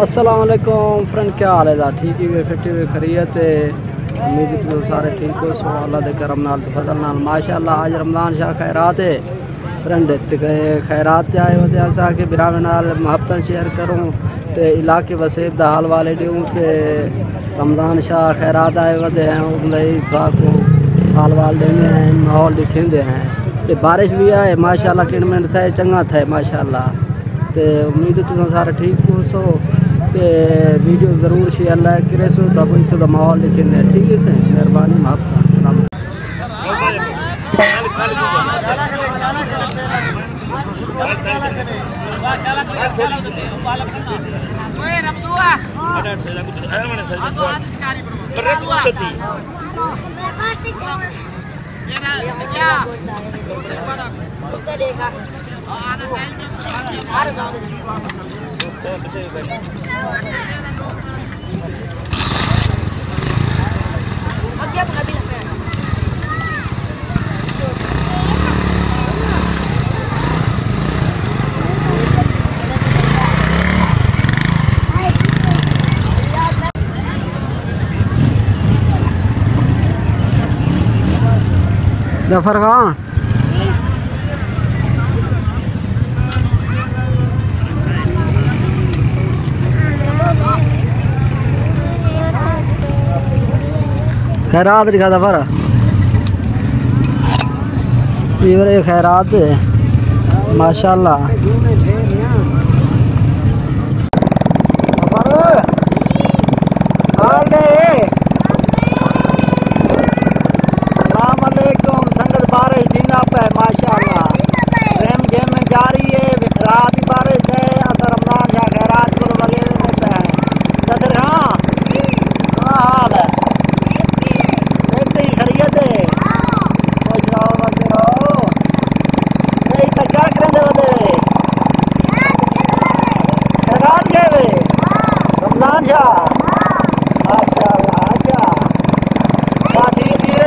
अस्सलाम वालेकुम फ्रेंड, क्या हाल है? ठीक ही फिटी हुई खरीत उम्मीद तो सारे ठीक हो। सो अल्लाह दे करम नाल फजल नाल माशाअल्लाह आज रमज़ान शाह खैरात है फ्रेंड। खैरात आए होते असा के बिरावे नाल महबत शेयर करूँ तो इलाके वसीब दा हाल वाले दूँ के रमज़ान शाह खैरात आए होते हैं उनका को हाल वाल देने हैं, माहौल दिखेंदे हैं। तो बारिश भी आए माशाअल्लाह, किन मिनट थे चंगा थे माशाअल्लाह। तो उम्मीद तुम सारे ठीक हो। सो तो वीडियो ज़रूर शेयर लाइक करे सो तब इतना तो माहौल लिखे ठीक है से मेहरबानी माफ जफर खां खैरात लिखा था पर ये खैरात माशाल्लाह। संगत बारिश दिन पे माशाल्लाह रेम गेम में जारी है, रात की बारिश है। रमज़ान शाह खैरात को वगैरह देते हैं। जसर हाँ हाल है देखते ही खरीद है खुश रहो बंदे रहो। नहीं तो क्या करेंगे बंदे खैरात गए वे रमज़ान शाह माशाल्लाह। अच्छा बात ठीक है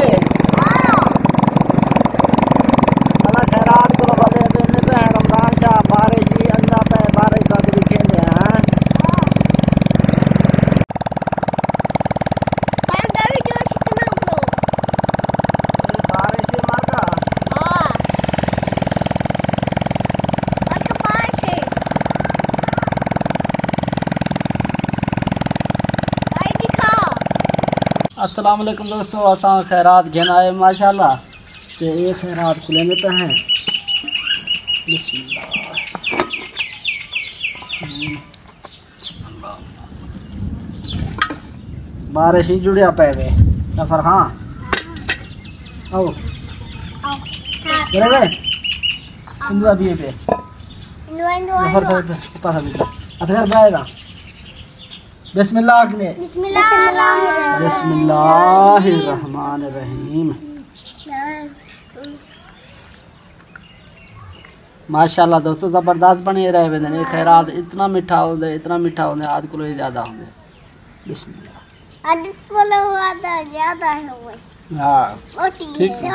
अस्सलाम वालेकुम दोस्तों, असा खैरात घेन आए माशाल्लाह। तो ये खैरात खुले में पे हैं बारिश ही जुड़िया पे वे सफर हाँ आओ गए इंदुआ भी पे सफर से पास अधर बाएगा। बिस्मिल्लाह ने बिस्मिल्लाहिर्रहमानिर्रहीम माशाल्लाह दोस्तों ज़बरदस्त बने रहे वे। खैरात इतना मीठा होंगे, इतना मीठा होंगे आज को ज़्यादा होंगे। बिस्मिल्लाह ज्यादा है वो। हाँ ठीक है।